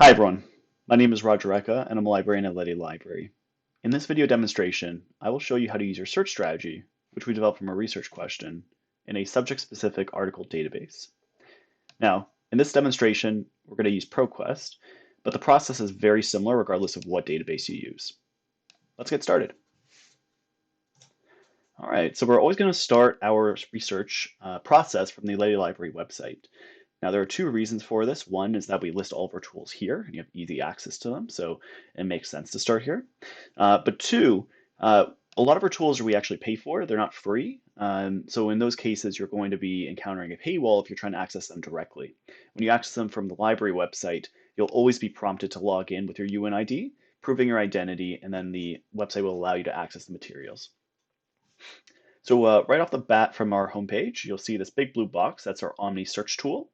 Hi everyone, my name is Reka and I'm a librarian at Leddy Library. In this video demonstration, I will show you how to use your search strategy, which we developed from a research question, in a subject-specific article database. Now, in this demonstration, we're going to use ProQuest, but the process is very similar regardless of what database you use. Let's get started. All right, so we're always going to start our research process from the Leddy Library website. Now, there are two reasons for this. One is that we list all of our tools here and you have easy access to them, so it makes sense to start here. But two, a lot of our tools we actually pay for. They're not free. So in those cases, you're going to be encountering a paywall if you're trying to access them directly. When you access them from the library website, you'll always be prompted to log in with your UNID, proving your identity, and then the website will allow you to access the materials. So right off the bat from our homepage, you'll see this big blue box. That's our Omni search tool.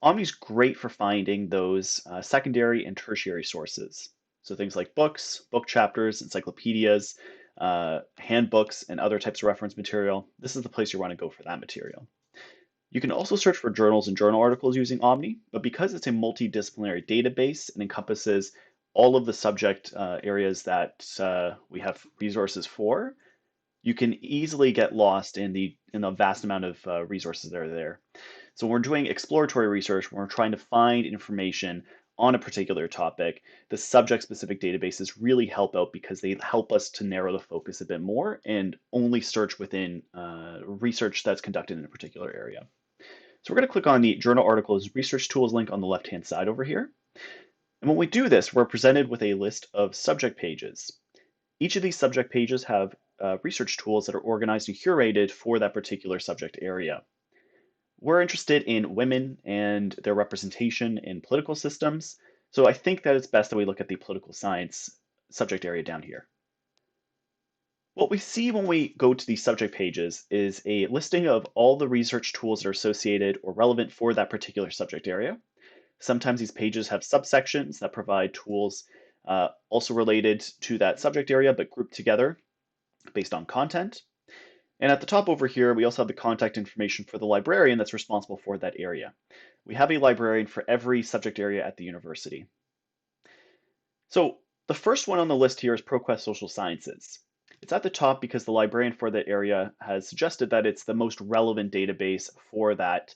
Omni's great for finding those secondary and tertiary sources. So things like books, book chapters, encyclopedias, handbooks, and other types of reference material. This is the place you want to go for that material. You can also search for journals and journal articles using Omni, but because it's a multidisciplinary database, it encompasses all of the subject areas that we have resources for. You can easily get lost in the vast amount of resources that are there. So when we're doing exploratory research, when we're trying to find information on a particular topic, the subject-specific databases really help out because they help us to narrow the focus a bit more and only search within research that's conducted in a particular area. So we're going to click on the Journal Articles Research Tools link on the left-hand side over here. And when we do this, we're presented with a list of subject pages. Each of these subject pages have research tools that are organized and curated for that particular subject area. We're interested in women and their representation in political systems, so I think that it's best that we look at the political science subject area down here. What we see when we go to these subject pages is a listing of all the research tools that are associated or relevant for that particular subject area. Sometimes these pages have subsections that provide tools also related to that subject area, but grouped together based on content. And at the top over here, we also have the contact information for the librarian that's responsible for that area. We have a librarian for every subject area at the university. So the first one on the list here is ProQuest Social Sciences. It's at the top because the librarian for that area has suggested that it's the most relevant database for that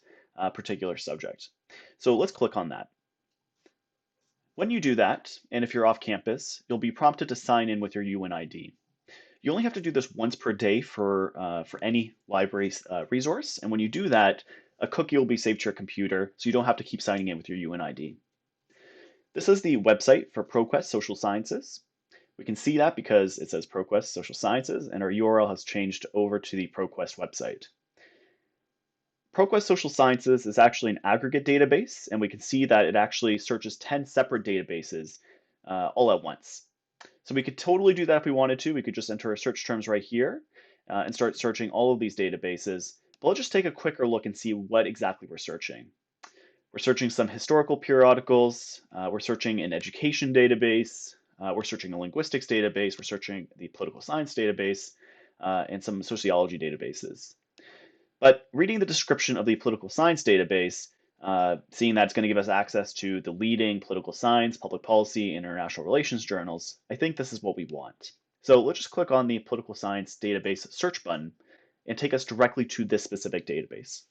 particular subject. So let's click on that. When you do that, and if you're off campus, you'll be prompted to sign in with your UNID. You only have to do this once per day for any library resource, and when you do that, a cookie will be saved to your computer, so you don't have to keep signing in with your UNID. This is the website for ProQuest Social Sciences. We can see that because it says ProQuest Social Sciences, and our URL has changed over to the ProQuest website. ProQuest Social Sciences is actually an aggregate database, and we can see that it actually searches 10 separate databases all at once. So we could totally do that if we wanted to. We could just enter our search terms right here and start searching all of these databases. But let's just take a quicker look and see what exactly we're searching. We're searching some historical periodicals. We're searching an education database. We're searching a linguistics database. We're searching the political science database and some sociology databases. But reading the description of the political science database, seeing that it's going to give us access to the leading political science, public policy, and international relations journals, I think this is what we want. So let's just click on the political science database search button and take us directly to this specific database.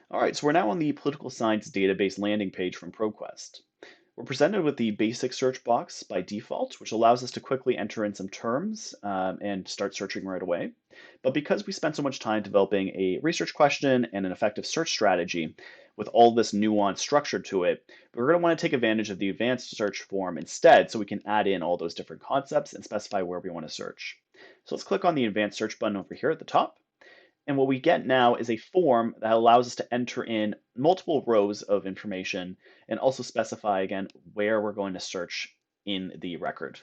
All right, so we're now on the political science database landing page from ProQuest. We're presented with the basic search box by default, which allows us to quickly enter in some terms and start searching right away. But because we spent so much time developing a research question and an effective search strategy with all this nuanced structure to it, we're going to want to take advantage of the advanced search form instead so we can add in all those different concepts and specify where we want to search. So let's click on the advanced search button over here at the top. And what we get now is a form that allows us to enter in multiple rows of information and also specify again where we're going to search in the record.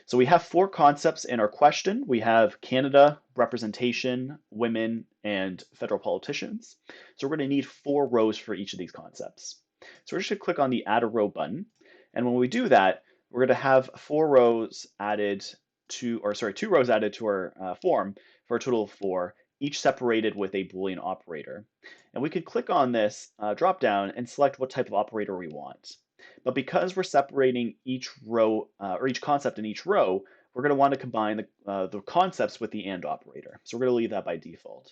So we have 4 concepts in our question. We have Canada, representation, women, and federal politicians. So we're going to need 4 rows for each of these concepts. So we're just going to click on the Add a Row button. And when we do that, we're going to have 4 rows added to, or sorry, 2 rows added to our form for a total of 4, each separated with a Boolean operator. And we could click on this drop down and select what type of operator we want. But because we're separating each row or each concept in each row, we're going to want to combine the concepts with the and operator. So we're going to leave that by default.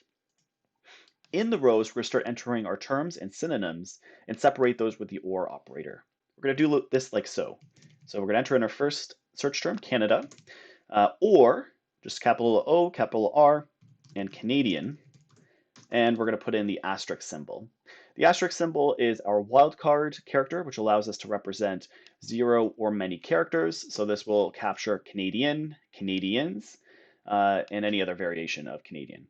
In the rows, we're going to start entering our terms and synonyms and separate those with the or operator. We're going to do this like so. So we're going to enter in our first search term, Canada, or just capital O, capital R, and Canadian. And we're going to put in the asterisk symbol. The asterisk symbol is our wildcard character, which allows us to represent 0 or many characters. So this will capture Canadian, Canadians, and any other variation of Canadian.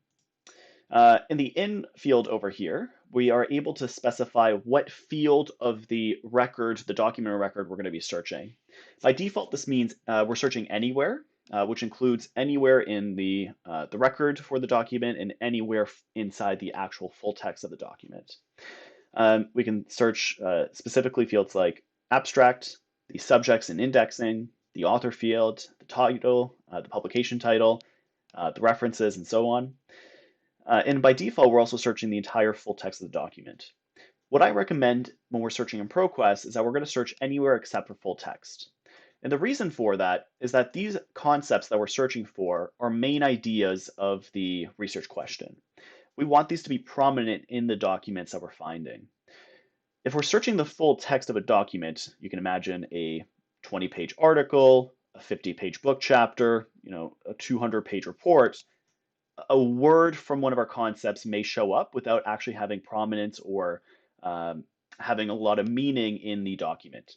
In the in field over here, we are able to specify what field of the record, the document or record, we're going to be searching. By default, this means we're searching anywhere, which includes anywhere in the record for the document and anywhere inside the actual full text of the document. We can search specifically fields like abstract, the subjects and indexing, the author field, the title, the publication title, the references, and so on. And by default, we're also searching the entire full text of the document. What I recommend when we're searching in ProQuest is that we're going to search anywhere except for full text. And the reason for that is that these concepts that we're searching for are main ideas of the research question. We want these to be prominent in the documents that we're finding. If we're searching the full text of a document, you can imagine a 20-page article, a 50-page book chapter, a 200-page report. A word from one of our concepts may show up without actually having prominence or having a lot of meaning in the document,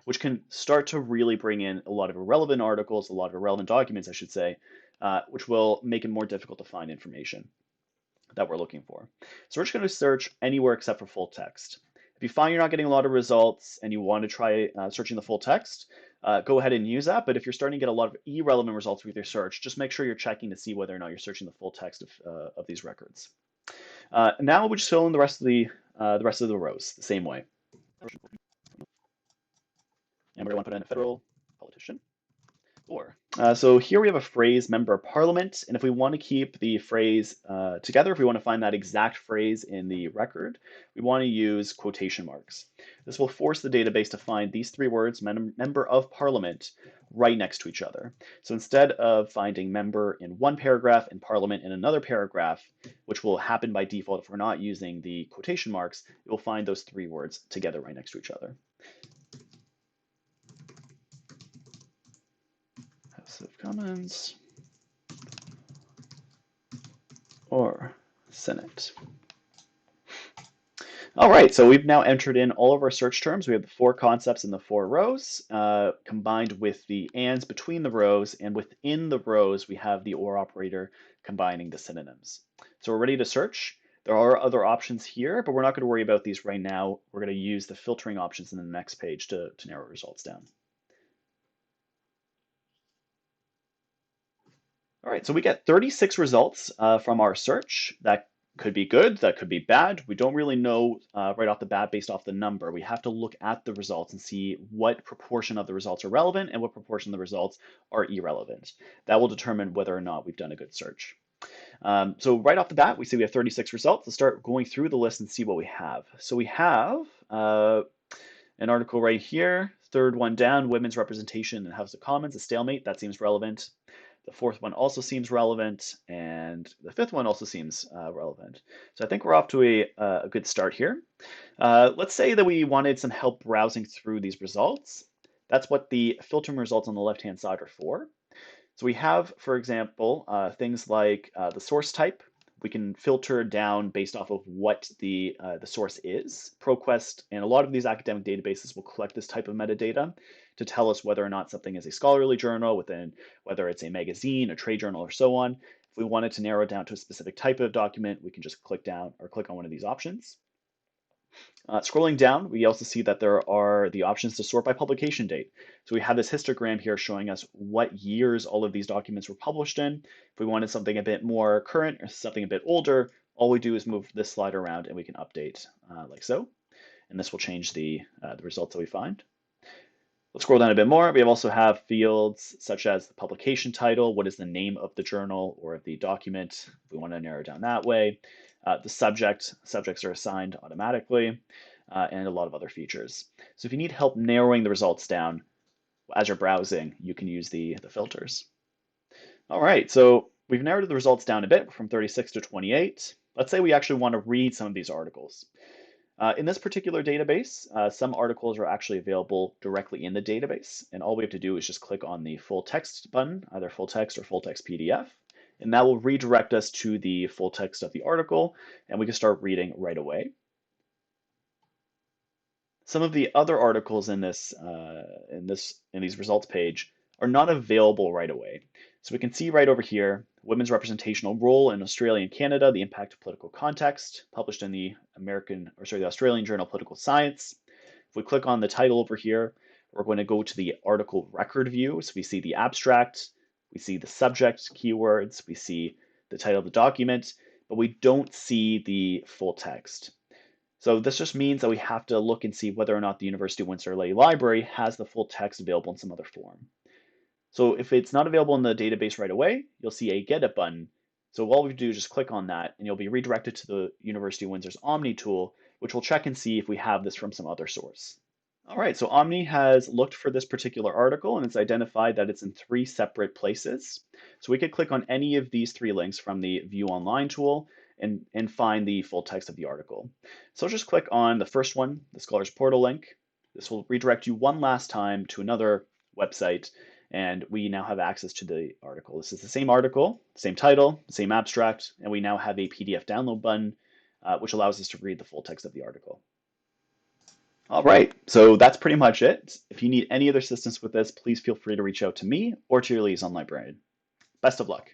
which can start to really bring in a lot of irrelevant articles, a lot of irrelevant documents, I should say, which will make it more difficult to find information that we're looking for. So we're just going to search anywhere except for full text. If you find you're not getting a lot of results and you want to try searching the full text, go ahead and use that. But if you're starting to get a lot of irrelevant results with your search, just make sure you're checking to see whether or not you're searching the full text of these records. Now we just fill in the rest of the rows the same way. And we're going to want to put in a federal politician. So here we have a phrase, member of parliament, and if we want to keep the phrase together, if we want to find that exact phrase in the record, we want to use quotation marks. This will force the database to find these three words, member of parliament, right next to each other. So instead of finding member in one paragraph and parliament in another paragraph, which will happen by default if we're not using the quotation marks, it will find those three words together right next to each other. House of Commons or Senate. All right, so we've now entered in all of our search terms. We have the four concepts in the four rows, combined with the ands between the rows, and within the rows, we have the or operator combining the synonyms. So we're ready to search. There are other options here, but we're not going to worry about these right now. We're going to use the filtering options in the next page to narrow results down. All right, so we get 36 results from our search. That could be good, that could be bad. We don't really know right off the bat based off the number. We have to look at the results and see what proportion of the results are relevant and what proportion of the results are irrelevant. That will determine whether or not we've done a good search. So right off the bat, we see we have 36 results. Let's start going through the list and see what we have. So we have an article right here, third one down, women's representation in House of Commons, a stalemate. That seems relevant. The fourth one also seems relevant, and the fifth one also seems relevant. So I think we're off to a good start here. Let's say that we wanted some help browsing through these results. That's what the filtering results on the left-hand side are for. So we have, for example, things like the source type. We can filter down based off of what the source is. ProQuest and a lot of these academic databases will collect this type of metadata to tell us whether or not something is a scholarly journal, whether it's a magazine, a trade journal, or so on. If we wanted to narrow it down to a specific type of document, we can just click down or click on one of these options. Scrolling down, we also see that there are the options to sort by publication date. So we have this histogram here showing us what years all of these documents were published in. If we wanted something a bit more current or something a bit older, all we do is move this slide around and we can update like so. And this will change the results that we find. Let's scroll down a bit more. We also have fields such as the publication title, what is the name of the journal or of the document, if we want to narrow down that way. The subjects are assigned automatically. and a lot of other features. So if you need help narrowing the results down as you're browsing, you can use the filters. All right, so we've narrowed the results down a bit from 36 to 28. Let's say we actually want to read some of these articles. In this particular database, some articles are actually available directly in the database, and all we have to do is just click on the full text button, either full text or full text PDF, and that will redirect us to the full text of the article, and we can start reading right away. Some of the other articles in these results page are not available right away. So we can see right over here, women's representational role in Australia and Canada, the impact of political context, published in the the Australian Journal of Political Science. If we click on the title over here, we're going to go to the article record view. So we see the abstract, we see the subject keywords, we see the title of the document, but we don't see the full text. So this just means that we have to look and see whether or not the University of Windsor Leddy Library has the full text available in some other form. So if it's not available in the database right away, you'll see a Get It button. So all we do is just click on that, and you'll be redirected to the University of Windsor's Omni tool, which will check and see if we have this from some other source. All right, so Omni has looked for this particular article, and it's identified that it's in 3 separate places. So we could click on any of these 3 links from the View Online tool and find the full text of the article. So just click on the first one, the Scholars Portal link. This will redirect you one last time to another website, and we now have access to the article. This is the same article, same title, same abstract, and we now have a PDF download button, which allows us to read the full text of the article. All right, so that's pretty much it. If you need any other assistance with this, please feel free to reach out to me or to your liaison librarian. Best of luck.